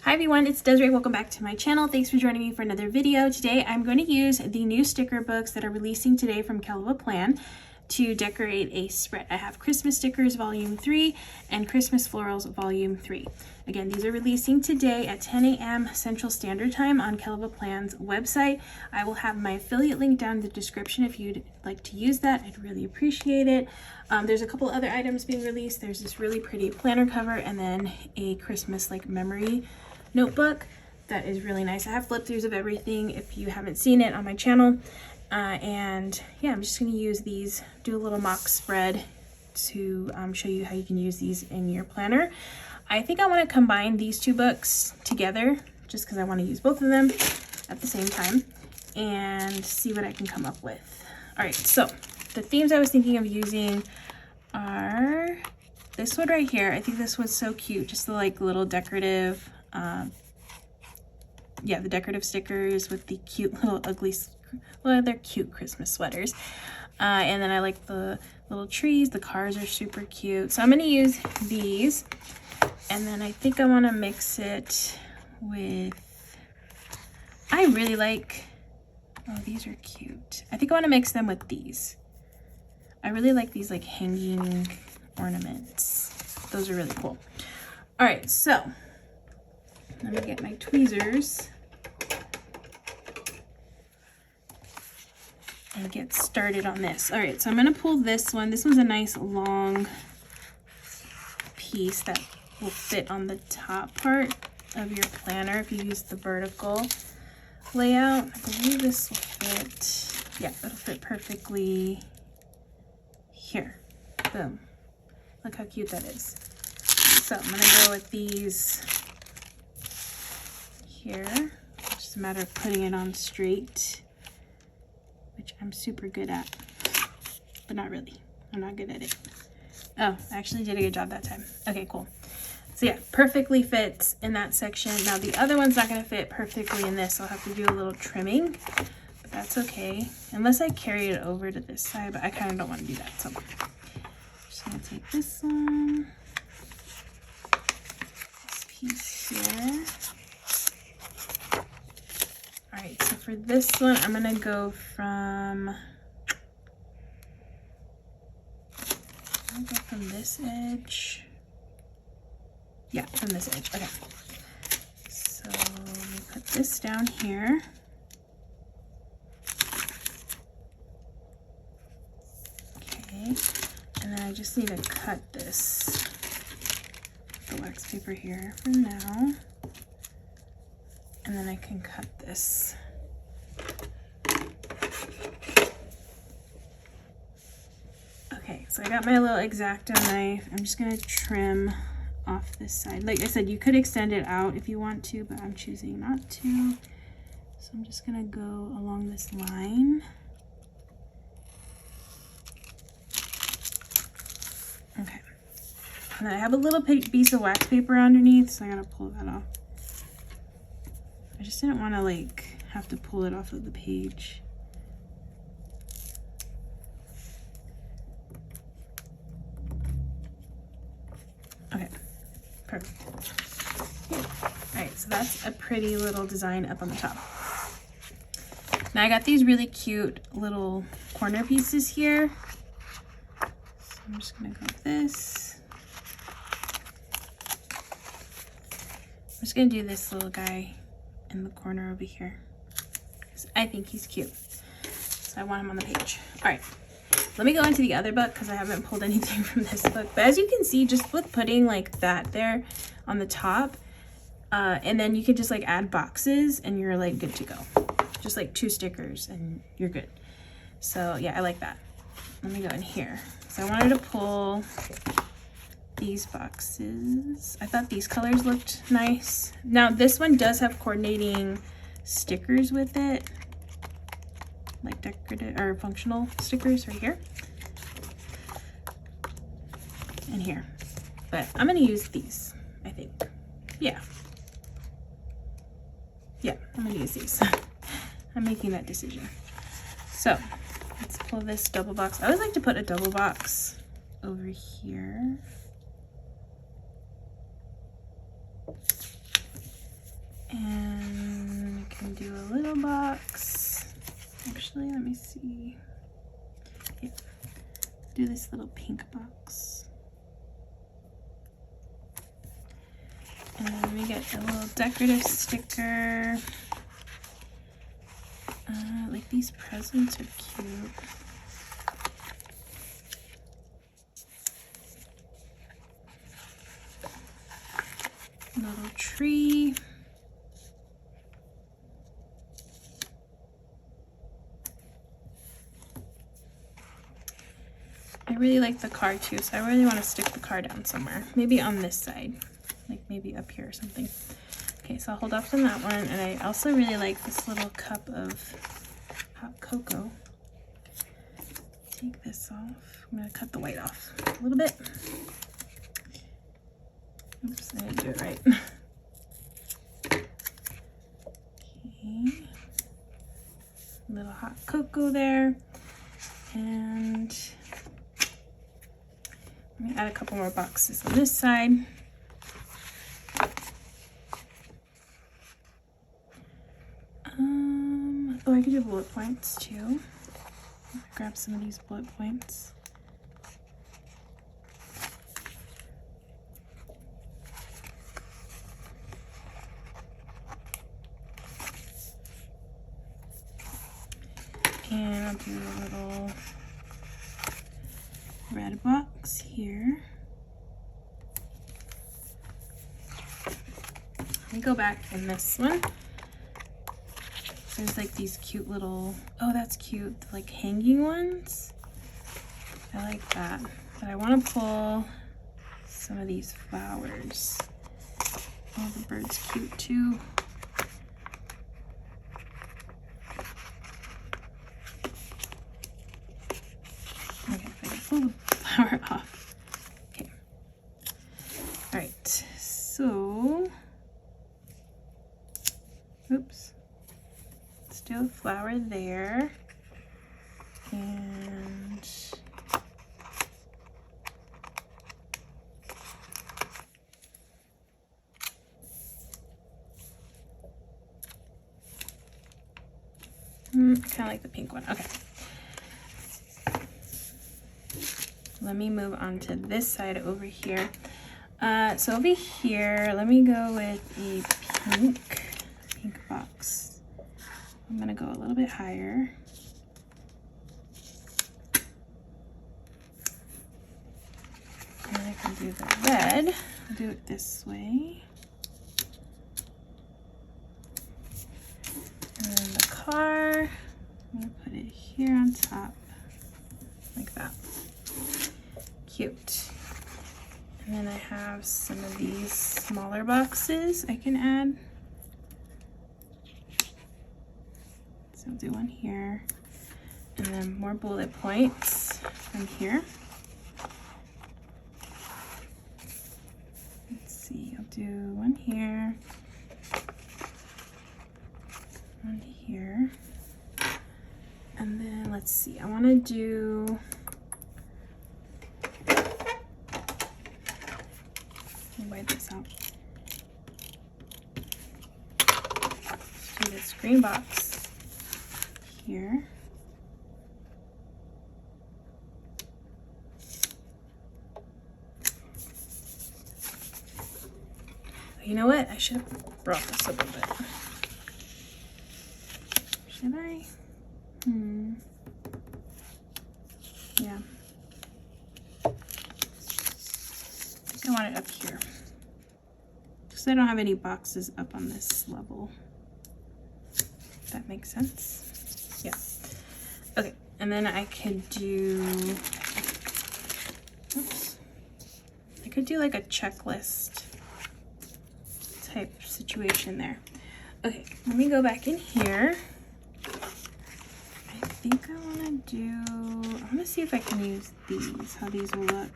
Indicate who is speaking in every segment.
Speaker 1: Hi everyone, it's Desiree. Welcome back to my channel. Thanks for joining me for another video. Today I'm going to use the new sticker books that are releasing today from KellofaPlan to decorate a spread. I have Christmas stickers volume 3 and Christmas florals volume 3. Again, these are releasing today at 10 a.m. Central Standard Time on KellofaPlan's website. I will have my affiliate link down in the description if you'd like to use that. I'd really appreciate it. There's a couple other items being released. There's this really pretty planner cover and then a Christmas like memory notebook that is really nice. I have flip throughs of everything if you haven't seen it on my channel. And yeah, I'm just going to use these, do a little mock spread to show you how you can use these in your planner. I think I want to combine these two books together just because I want to use both of them at the same time and see what I can come up with. All right, so the themes I was thinking of using are this one right here. I think this was so cute, just the like little decorative, yeah, the decorative stickers with the cute little ugly, well, they're cute Christmas sweaters. And then I like the little trees. The cars are super cute. So I'm going to use these. And then I think I want to mix it with, I really like, oh, these are cute. I think I want to mix them with these. I really like these like hanging ornaments. Those are really cool. All right, so let me get my tweezers and get started on this. All right, so I'm gonna pull this one. This one's a nice long piece that will fit on the top part of your planner if you use the vertical layout. I believe this will fit. Yeah, it'll fit perfectly here. Boom. Look how cute that is. So I'm gonna go with these here. It's just a matter of putting it on straight, which I'm super good at, but not really. I'm not good at it. Oh, I actually did a good job that time. Okay, cool. So yeah, perfectly fits in that section. Now the other one's not gonna fit perfectly in this, so I'll have to do a little trimming, but that's okay. Unless I carry it over to this side, but I kind of don't want to do that. So I'm just gonna take this one, this piece here. All right, so for this one, I'm gonna go from, this edge. Yeah, from this edge, okay. So let me put this down here. Okay, and then I just need to cut this, the wax paper here for now. And then I can cut this. Okay, so I got my little X-Acto knife. I'm just gonna trim off this side. Like I said, you could extend it out if you want to, but I'm choosing not to. So I'm just gonna go along this line. Okay. And then I have a little piece of wax paper underneath, so I gotta pull that off. I just didn't want to like have to pull it off of the page. Okay, perfect. All right, so that's a pretty little design up on the top. Now I got these really cute little corner pieces here. So I'm just gonna go with this. I'm just gonna do this little guy in the corner over here. I think he's cute, so I want him on the page. All right, let me go into the other book because I haven't pulled anything from this book, but as you can see, just with putting like that there on the top, and then you can just like add boxes and you're like good to go. Just like 2 stickers and you're good. So yeah, I like that. Let me go in here. So I wanted to pull these boxes. I thought these colors looked nice. Now this one does have coordinating stickers with it, like decorative or functional stickers right here and here, but I'm gonna use these, I think. Yeah, I'm gonna use these. I'm making that decision. So let's pull this double box. I always like to put a double box over here. And I can do a little box. Actually, let me see. Yeah. Do this little pink box. And then we get a little decorative sticker. Like these presents are cute. Little tree. I really like the car too, so I really want to stick the car down somewhere. Maybe on this side, like maybe up here or something. Okay, so I'll hold off on that one. And I also really like this little cup of hot cocoa. Take this off. I'm gonna cut the white off a little bit. Oops, I didn't do it right. Okay. Little hot cocoa there. And let me add a couple more boxes on this side. Oh, I could do bullet points too. Grab some of these bullet points. And I'll do a little red box here. Let me go back in this one. There's like these cute little, oh that's cute, like hanging ones. I like that. But I want to pull some of these flowers. Oh, the bird's cute too. Okay, if I can pull the flower off. Okay. All right, so, oops. Let's do a flower there. And I kind of like the pink one. Okay. Let me move on to this side over here. So over here, let me go with a pink box. I'm gonna go a little bit higher. And I can do the red. I'll do it this way. And then the car, I'm gonna put it here on top, like that. Cute. And then I have some of these smaller boxes I can add. So I'll do one here. And then more bullet points from here. Let's see, I'll do one here. One here. And then let's see, I want to do, let me wipe this out. Let's do this green box here. You know what? I should have brought this a little bit. Should I? Yeah. I think I want it up here. Because I don't have any boxes up on this level. If that makes sense. Yeah. Okay. And then I could do, oops. I could do like a checklist type situation there. Okay, let me go back in here. I think I want to do, I want to see if I can use these, how these will look.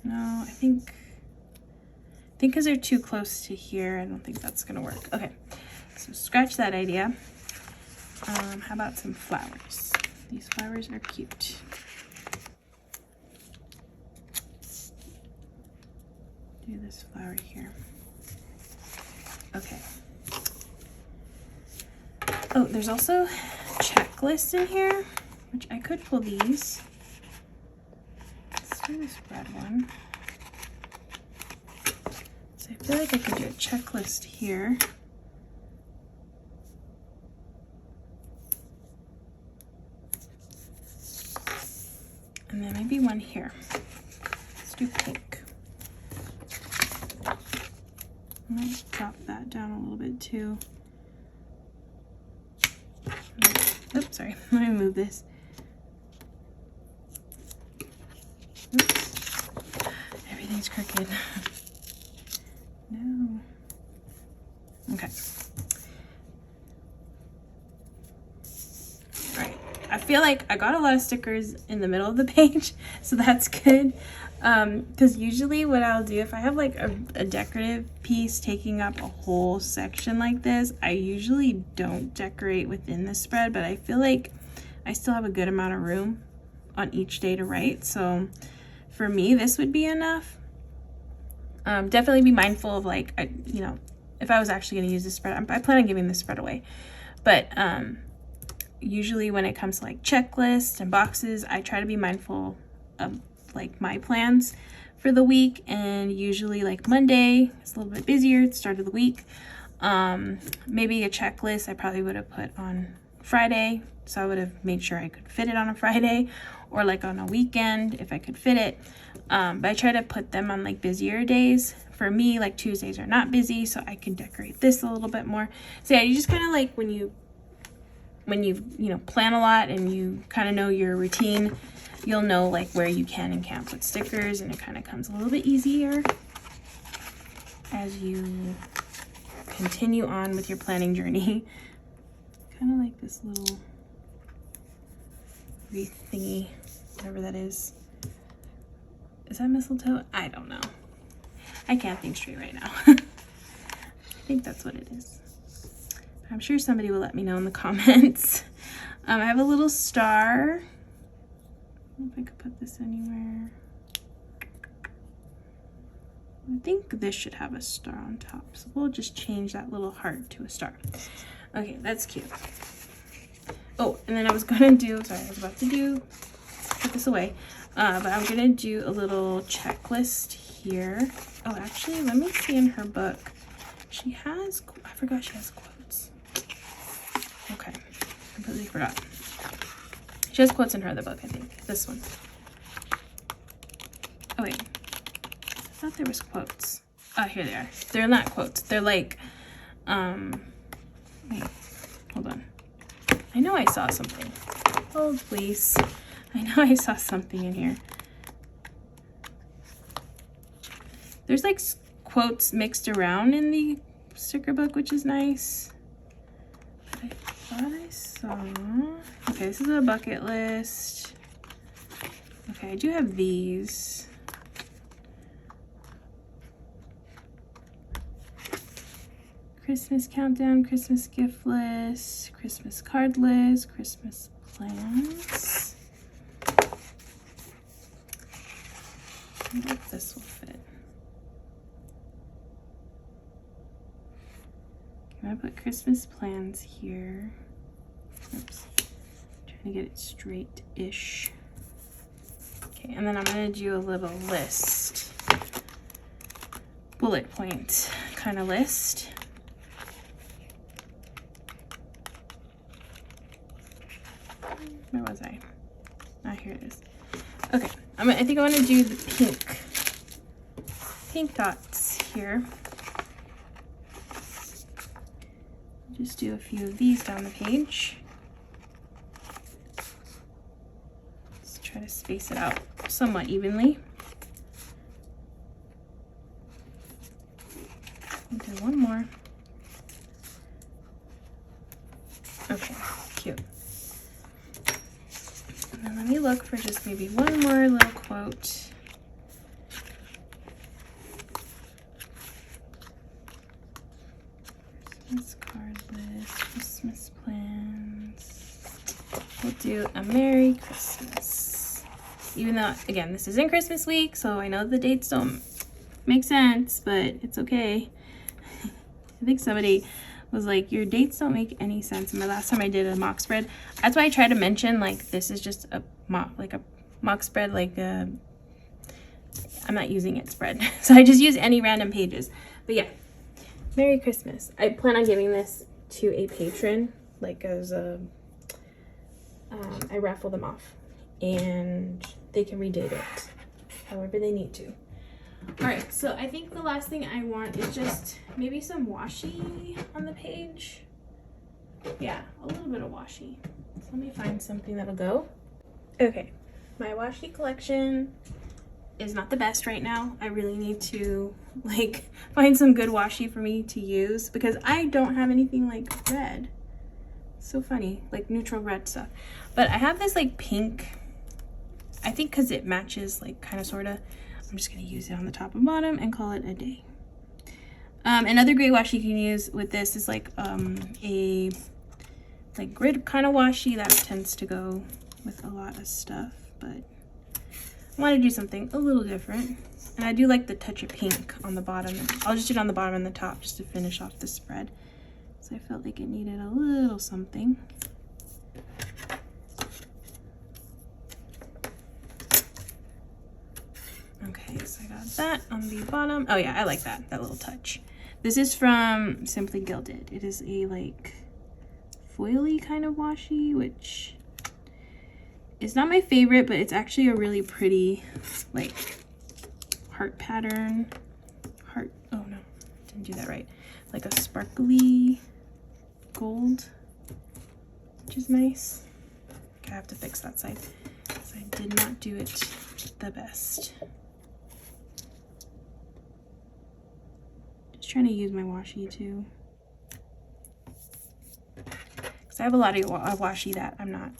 Speaker 1: No, I think because they're too close to here, I don't think that's gonna work. Okay, so scratch that idea. How about some flowers? These flowers are cute. do this flower here. Okay. Oh, there's also checklists in here, which I could pull these. Let's do this red one. So I feel like I could do a checklist here. And then maybe one here. Let's do pink. I might drop that down a little bit too. Oops, sorry. Let me move this. Oops. Everything's crooked. No. Okay. All right. I feel like I got a lot of stickers in the middle of the page, so that's good. Because usually what I'll do, if I have like a decorative piece taking up a whole section like this, I usually don't decorate within the spread, but I feel like I still have a good amount of room on each day to write. So for me, this would be enough. Definitely be mindful of like, you know, if I was actually going to use this spread, I plan on giving this spread away. But usually when it comes to like checklists and boxes, I try to be mindful of like my plans for the week, and usually like Monday is a little bit busier at the start of the week. Maybe a checklist I probably would have put on Friday, so I would have made sure I could fit it on a Friday, or like on a weekend if I could fit it. But I try to put them on like busier days. For me, like Tuesdays are not busy, so I can decorate this a little bit more. So yeah, you just kind of like when you you know, plan a lot and you kind of know your routine, you'll know like where you can and can't put stickers, and it kind of comes a little bit easier as you continue on with your planning journey. Kind of like this little wreath thingy, whatever that is. Is that mistletoe? I don't know. I can't think straight right now. I think that's what it is. I'm sure somebody will let me know in the comments. I have a little star. I don't know if I could put this anywhere. I think this should have a star on top, so we'll just change that little heart to a star. Okay, that's cute. Oh, and then I was gonna do, sorry, I was about to put this away, but I'm gonna do a little checklist here. Oh, actually, let me see in her book. She has, I forgot she has quotes. Okay, completely forgot. She has quotes in her other book, I think. This one. Oh, wait. I thought there was quotes. Oh, here they are. They're not quotes. They're like, wait, hold on. I know I saw something. Hold, please. I know I saw something in here. There's like quotes mixed around in the sticker book, which is nice. But I thought I saw... Okay, this is a bucket list. Okay, I do have these. Christmas countdown, Christmas gift list, Christmas card list, Christmas plans. I wonder if this will fit. I'm gonna put Christmas plans here. Oops. Trying to get it straight-ish. Okay, and then I'm gonna do a little list. Bullet point kind of list. Where was I? Ah, here it is. Okay, I think I want to do the pink dots here. Just do a few of these down the page. Let's try to space it out somewhat evenly. I'll do one more. Okay, cute. And then let me look for just maybe one more little quote. Christmas card list, Christmas plans. We'll do a Merry Christmas. Even though, again, this is in Christmas week, so I know the dates don't Makes sense, but it's okay. I think somebody was like, your dates don't make any sense. And my last time I did a mock spread, that's why I try to mention like this is just a mock spread, like I'm not using it spread. So I just use any random pages. But yeah, Merry Christmas. I plan on giving this to a patron, like as a I raffle them off and they can redate it however they need to. All right, so I think the last thing I want is just maybe some washi on the page. Yeah, a little bit of washi. So let me find something that'll go. Okay, my washi collection is not the best right now. I really need to like find some good washi for me to use because I don't have anything like red. So funny, like neutral red stuff. But I have this like pink, I think because it matches like kind of sort of. I'm just going to use it on the top and bottom and call it a day. Another great washi you can use with this is like a like grid kind of washi that tends to go with a lot of stuff, but I want to do something a little different. And I do like the touch of pink on the bottom. I'll just do it on the bottom and the top just to finish off the spread. So I felt like it needed a little something. Okay, so I got that on the bottom. Oh yeah, I like that little touch. This is from Simply Gilded. It is a like foily kind of washi, which is not my favorite, but it's actually a really pretty like heart pattern. Heart, oh no, didn't do that right. Like a sparkly gold, which is nice. Okay, I have to fix that side because I did not do it the best. Trying to use my washi too, because I have a lot of washi that I'm not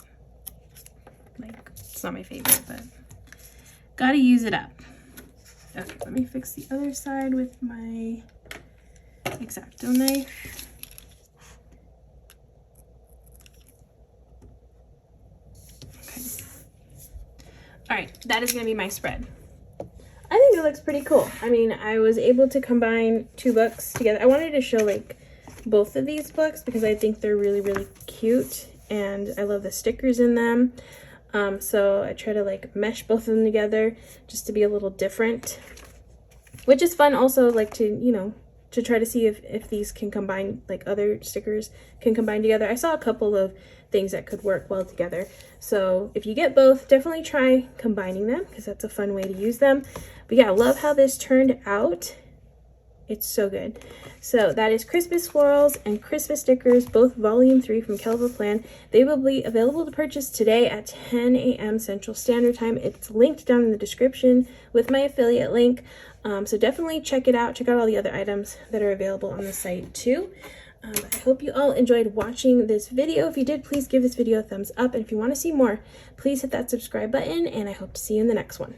Speaker 1: like, it's not my favorite, but gotta use it up. Okay, let me fix the other side with my X-Acto knife. Okay, all right, that is gonna be my spread. I think it looks pretty cool. I mean, I was able to combine two books together. I wanted to show like both of these books because I think they're really, really cute and I love the stickers in them. So I try to like mesh both of them together just to be a little different, which is fun also, like to, you know, to try to see if these can combine, like other stickers can combine together. I saw a couple of things that could work well together. So if you get both, definitely try combining them because that's a fun way to use them. But yeah, I love how this turned out. It's so good. So that is Christmas Florals and Christmas Stickers, both volume 3 from KellofaPlan. They will be available to purchase today at 10 a.m. Central Standard Time. It's linked down in the description with my affiliate link. So definitely check it out. Check out all the other items that are available on the site too. I hope you all enjoyed watching this video. If you did, please give this video a thumbs up. And if you want to see more, please hit that subscribe button. And I hope to see you in the next one.